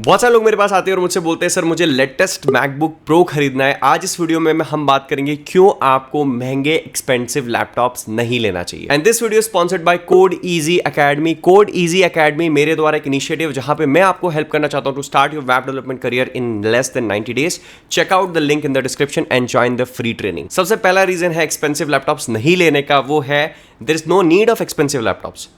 बहुत सारे लोग मेरे पास आते हैं और मुझसे बोलते हैं सर मुझे लेटेस्ट मैकबुक प्रो खरीदना है। आज इस वीडियो में हम बात करेंगे क्यों आपको महंगे एक्सपेंसिव लैपटॉप्स नहीं लेना चाहिए। And this video sponsored by code easy academy. Code easy academy मेरे द्वारा एक इनिशिएटिव जहां पे मैं आपको हेल्प करना चाहता हूं to start your web development career in less than 90 days. Check out the link in the description and join the free training. सबसे पहला रीजन है एक्सपेंसिव लैपटॉप्स नहीं लेने का, वो है there is no need of expensive laptops.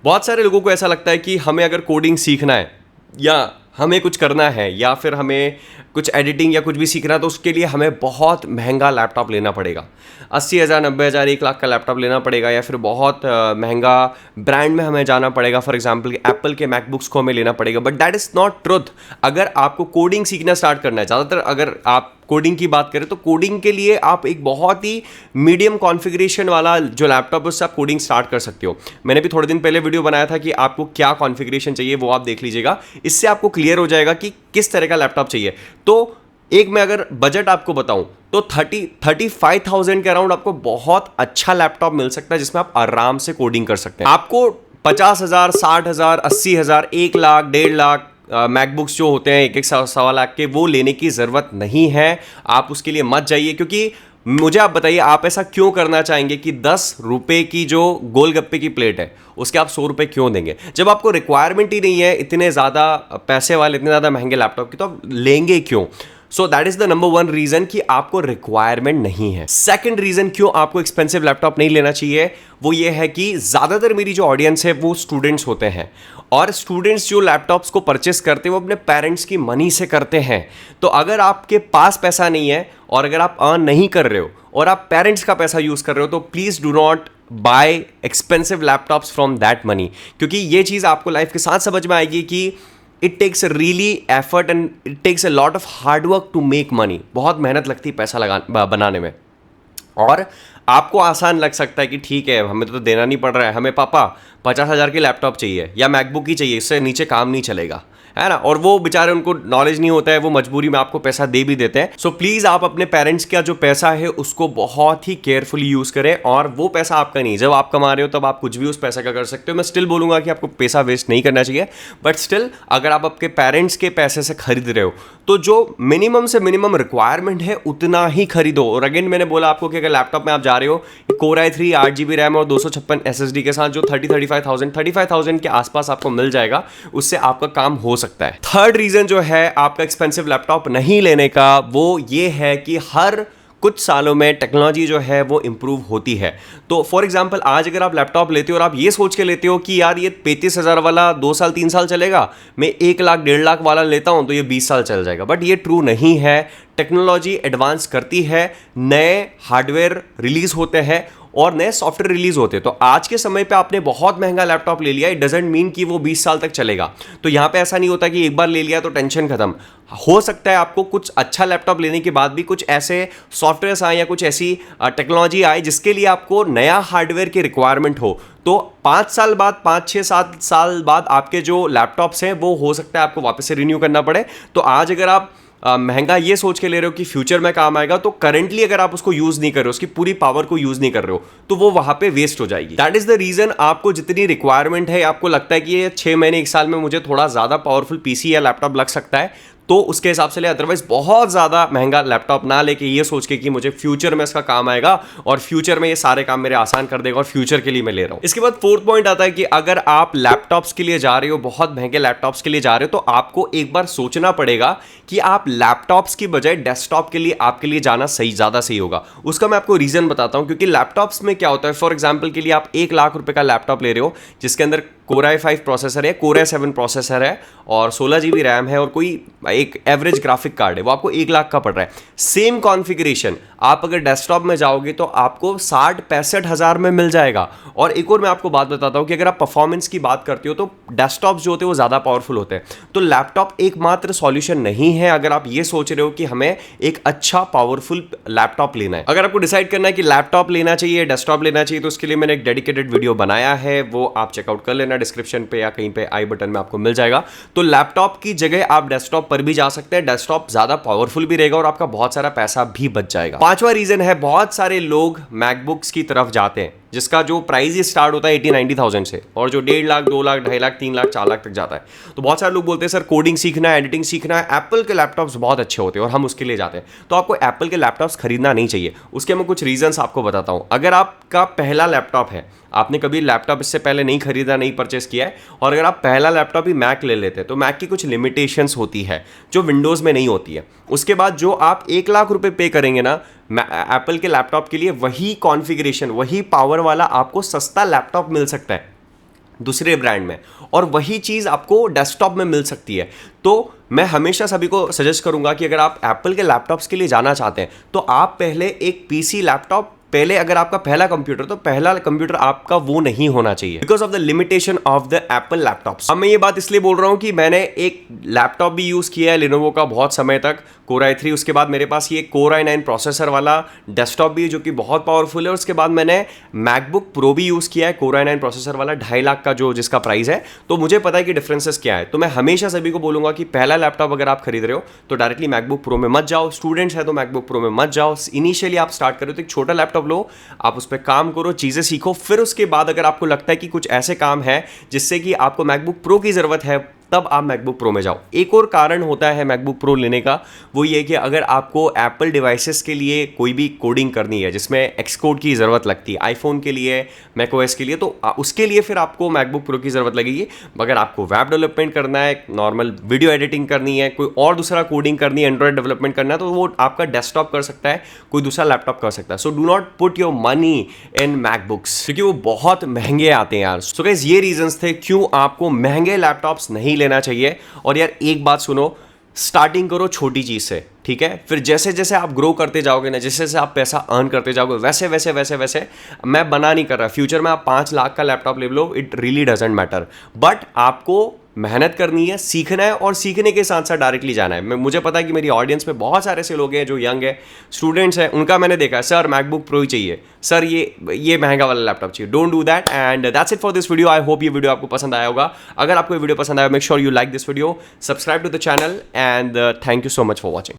बहुत सारे लोगों को ऐसा लगता है कि हमें अगर कोडिंग सीखना है या हमें कुछ करना है या फिर हमें कुछ एडिटिंग या कुछ भी सीखना है तो उसके लिए हमें बहुत महंगा लैपटॉप लेना पड़ेगा। 80,000 90,000 1 लाख का लैपटॉप लेना पड़ेगा या फिर बहुत महंगा ब्रांड में हमें जाना पड़ेगा। फॉर एग्जांपल एप्पल के मैकबुक्स को हमें लेना पड़ेगा, but that is not truth. अगर आपको कोडिंग सीखना स्टार्ट करना है, ज़्यादातर अगर आप कोडिंग की बात करें तो कोडिंग के लिए आप एक बहुत ही मीडियम कॉन्फ़िगरेशन वाला जो लैपटॉप है उससे आप कोडिंग स्टार्ट कर सकते हो। मैंने भी थोड़े दिन पहले वीडियो बनाया था कि आपको क्या कॉन्फ़िगरेशन चाहिए, वो आप देख लीजिएगा। इससे आपको क्लियर हो जाएगा कि किस तरह का लैपटॉप चाहिए। तो एक मैं अगर बजट आपको बताऊं तो 35,000 के अराउंड आपको बहुत अच्छा लैपटॉप मिल सकता है जिसमें आप आराम से कोडिंग कर सकते हैं। आपको 50,000 60,000 80,000 1 लाख 1.5 लाख मैकबुक्स जो होते हैं एक सवा लाख के, वो लेने की ज़रूरत नहीं है। आप उसके लिए मत जाइए, क्योंकि मुझे आप बताइए आप ऐसा क्यों करना चाहेंगे कि 10 रुपए की जो गोलगप्पे की प्लेट है उसके आप 100 रुपए क्यों देंगे जब आपको रिक्वायरमेंट ही नहीं है इतने ज़्यादा पैसे वाले इतने ज़्यादा महंगे लैपटॉप की, तो आप लेंगे क्यों? So that is the number 1 reason कि आपको रिक्वायरमेंट नहीं है। सेकंड रीजन क्यों आपको एक्सपेंसिव लैपटॉप नहीं लेना चाहिए वो ये है कि ज़्यादातर मेरी जो ऑडियंस है वो स्टूडेंट्स होते हैं, और स्टूडेंट्स जो लैपटॉप्स को परचेस करते हैं वो अपने पेरेंट्स की मनी से करते हैं। तो अगर आपके पास पैसा नहीं है और अगर आप अर्न नहीं कर रहे हो और आप पेरेंट्स का पैसा यूज़ कर रहे हो तो please do not bye expensive laptops from that money, क्योंकि ये चीज़ आपको लाइफ के साथ समझ में आएगी कि it takes really effort and it takes a lot of hard work to make money. बहुत मेहनत लगती है पैसा बनाने में। और आपको आसान लग सकता है कि ठीक है हमें तो देना नहीं पड़ रहा है, हमें पापा 50,000 की लैपटॉप चाहिए या मैकबुक ही चाहिए, इससे नीचे काम नहीं चलेगा, है ना। और वो बेचारे उनको नॉलेज नहीं होता है, वो मजबूरी में आपको पैसा दे भी देते हैं। सो प्लीज़ आप अपने पेरेंट्स का जो पैसा है उसको बहुत ही केयरफुली यूज़ करें, और वो पैसा आपका नहीं। जब आप कमा रहे हो तब आप कुछ भी उस पैसे का कर सकते हो। मैं स्टिल बोलूँगा कि आपको पैसा वेस्ट नहीं करना चाहिए, बट स्टिल अगर आप आपके पेरेंट्स के पैसे से खरीद रहे हो तो जो मिनिमम से मिनिमम रिक्वायरमेंट है उतना ही खरीदो। और अगेन मैंने बोला आपको कि अगर लैपटॉप में आप जा रहे हो Core i3 8GB रैम और 256 SSD के साथ जो 35,000 के आसपास आपको मिल जाएगा, उससे आपका काम हो सकता है। थर्ड रीजन जो है आपका एक्सपेंसिव लैपटॉप नहीं लेने का वो ये है कि हर कुछ सालों में टेक्नोलॉजी जो है वो इंप्रूव होती है। तो फॉर एग्जांपल आज अगर आप लैपटॉप लेते हो और आप ये सोच के लेते हो कि यार ये 35,000 वाला 2 साल 3 साल चलेगा, मैं 1 लाख 1.5 लाख वाला लेता हूं तो ये 20 साल चल जाएगा, बट ये ट्रू नहीं है। टेक्नोलॉजी एडवांस करती है, नए हार्डवेयर रिलीज होते हैं और नए सॉफ्टवेयर रिलीज होते हैं। तो आज के समय पे आपने बहुत महंगा लैपटॉप ले लिया, इट डजंट मीन कि वो 20 साल तक चलेगा। तो यहाँ पे ऐसा नहीं होता कि एक बार ले लिया तो टेंशन खत्म। हो सकता है आपको कुछ अच्छा लैपटॉप लेने के बाद भी कुछ ऐसे सॉफ्टवेयर आए या कुछ ऐसी टेक्नोलॉजी आए जिसके लिए आपको नया हार्डवेयर की रिक्वायरमेंट हो। तो 5 साल बाद 5 6 7 साल बाद आपके जो लैपटॉप्स हैं वो हो सकता है आपको वापस से रिन्यू करना पड़े। तो आज अगर आप महंगा ये सोच के ले रहे हो कि फ्यूचर में काम आएगा, तो करंटली अगर आप उसको यूज नहीं कर रहे हो, उसकी पूरी पावर को यूज नहीं कर रहे हो, तो वो वहां पे वेस्ट हो जाएगी। दैट इज द रीजन आपको जितनी रिक्वायरमेंट है, आपको लगता है कि ये 6 महीने 1 साल में मुझे थोड़ा ज्यादा पावरफुल पीसी या लैपटॉप लग सकता है, तो उसके हिसाब से ले। अदरवाइज बहुत ज़्यादा महंगा लैपटॉप ना लेके ये सोच के कि मुझे फ्यूचर में इसका काम आएगा और फ्यूचर में ये सारे काम मेरे आसान कर देगा और फ्यूचर के लिए मैं ले रहा हूँ। इसके बाद 4th पॉइंट आता है कि अगर आप लैपटॉप्स के लिए जा रहे हो, बहुत महंगे लैपटॉप्स के लिए जा रहे हो, तो आपको एक बार सोचना पड़ेगा कि आप लैपटॉप्स की बजाय डेस्कटॉप के लिए आपके लिए जाना ज़्यादा सही होगा। उसका मैं आपको रीज़न बताता हूँ, क्योंकि लैपटॉप्स में क्या होता है, फॉर एग्जाम्पल के लिए आप 1 लाख रुपए का लैपटॉप ले रहे हो जिसके अंदर Core i5 प्रोसेसर है, Core i7 प्रोसेसर है और 16GB रैम है और कोई एक एवरेज ग्राफिक कार्ड है, वो आपको 1 लाख का पड़ रहा है। सेम कॉन्फ़िगरेशन आप अगर डेस्कटॉप में जाओगे तो आपको 60-65 हज़ार में मिल जाएगा। और एक और मैं आपको बात बताता हूँ कि अगर आप परफॉर्मेंस की बात करते हो तो डेस्कटॉप जो होते हैं वो ज़्यादा पावरफुल होते हैं। तो लैपटॉप एकमात्र सॉल्यूशन नहीं है अगर आप ये सोच रहे हो कि हमें एक अच्छा पावरफुल लैपटॉप लेना है। अगर आपको डिसाइड करना है कि लैपटॉप लेना चाहिए डेस्कटॉप लेना चाहिए, तो उसके लिए मैंने एक डेडिकेटेड वीडियो बनाया है, वो आप चेकआउट कर लेना देखना डिस्क्रिप्शन पे या कहीं पे आई बटन में आपको मिल जाएगा। तो लैपटॉप की जगह आप डेस्कटॉप पर भी जा सकते हैं, डेस्कटॉप ज्यादा पावरफुल भी रहेगा और आपका बहुत सारा पैसा भी बच जाएगा। पांचवा रीजन है, बहुत सारे लोग मैकबुक्स की तरफ जाते हैं जिसका जो प्राइस ही स्टार्ट होता है 80-90,000 से और जो 1.5 लाख 2 लाख 2.5 लाख 3 लाख 4 लाख तक जाता है। तो बहुत सारे लोग बोलते हैं सर कोडिंग सीखना है, एडिटिंग सीखना है, एप्पल के लैपटॉप्स बहुत अच्छे होते हैं और हम उसके लिए जाते हैं। तो आपको एप्पल के लैपटॉप्स खरीदना नहीं चाहिए। उसके मैं कुछ रीजंस आपको बताता हूं। अगर आपका पहला लैपटॉप है, आपने कभी लैपटॉप इससे पहले नहीं खरीदा, नहीं परचेस किया है, और अगर आप पहला लैपटॉप ही मैक ले लेते हैं तो मैक की कुछ लिमिटेशंस होती है जो विंडोज में नहीं होती है। उसके बाद जो आप 1 लाख रुपए पे करेंगे ना एप्पल के लैपटॉप के लिए, वही कॉन्फ़िगरेशन वही पावर वाला आपको सस्ता लैपटॉप मिल सकता है दूसरे ब्रांड में, और वही चीज़ आपको डेस्कटॉप में मिल सकती है। तो मैं हमेशा सभी को सजेस्ट करूंगा कि अगर आप एप्पल के लैपटॉप्स के लिए जाना चाहते हैं तो आप पहले एक पीसी लैपटॉप, पहले अगर आपका पहला कंप्यूटर, तो पहला कंप्यूटर आपका वो नहीं होना चाहिए because of the limitation of the Apple laptops. अब मैं ये बात इसलिए बोल रहा हूं कि मैंने एक लैपटॉप भी यूज किया है लिनोवो का बहुत समय तक, Core i3, उसके बाद मेरे पास ये Core i9 प्रोसेसर वाला डेस्कटॉप भी है जो कि बहुत पावरफुल है, और उसके बाद मैंने मैकबुक प्रो भी यूज किया है Core i9 प्रोसेसर वाला 2.5 लाख का जो जिसका प्राइस है। तो मुझे पता है कि डिफरेंसेस क्या है। तो मैं हमेशा सभी को बोलूंगा कि पहला लैपटॉप अगर आप खरीद रहे हो तो डायरेक्टली मैकबुक प्रो में मत जाओ, स्टूडेंट्स है तो मैकबुक प्रो में मत जाओ। इनिशियली आप स्टार्ट करो तो एक छोटा लैपटॉप लो, आप उस पर काम करो, चीजें सीखो, फिर उसके बाद अगर आपको लगता है कि कुछ ऐसे काम है जिससे कि आपको मैकबुक प्रो की जरूरत है, तब आप मैकबुक प्रो में जाओ। एक और कारण होता है मैकबुक प्रो लेने का, वो ये कि अगर आपको एप्पल डिवाइसेस के लिए कोई भी कोडिंग करनी है जिसमें एक्सकोड की ज़रूरत लगती है, आईफोन के लिए, मैकओएस के लिए, तो उसके लिए फिर आपको मैकबुक प्रो की ज़रूरत लगेगी। अगर आपको वेब डेवलपमेंट करना है, नॉर्मल वीडियो एडिटिंग करनी है, कोई और दूसरा कोडिंग करनी है, एंड्रॉइड डेवलपमेंट करना है, तो वो आपका डेस्कटॉप कर सकता है, कोई दूसरा लैपटॉप कर सकता है। So do not put your money in MacBooks, क्योंकि वो बहुत महंगे आते हैं यार। सो गाइस, ये रीजंस थे क्यों आपको महंगे लैपटॉप्स नहीं लेना चाहिए। और यार एक बात सुनो, स्टार्टिंग करो छोटी चीज से, ठीक है? फिर जैसे जैसे आप ग्रो करते जाओगे ना, जैसे जैसे आप पैसा अर्न करते जाओगे, वैसे वैसे वैसे वैसे मैं बना नहीं कर रहा, फ्यूचर में आप 5 लाख का लैपटॉप ले लो, it really doesn't matter. But आपको मेहनत करनी है, सीखना है, और सीखने के साथ साथ डायरेक्टली जाना है। मुझे पता है कि मेरी ऑडियंस में बहुत सारे ऐसे लोग हैं जो यंग है, स्टूडेंट्स हैं, उनका मैंने देखा है, सर मैकबुक प्रो ही चाहिए, सर ये महंगा वाला लैपटॉप चाहिए। Don't do that, and that's it for this video. I hope ये वीडियो आपको पसंद आया होगा। अगर आपको ये वीडियो पसंद आया, make sure you like this video, subscribe to the channel, and thank you so much for watching.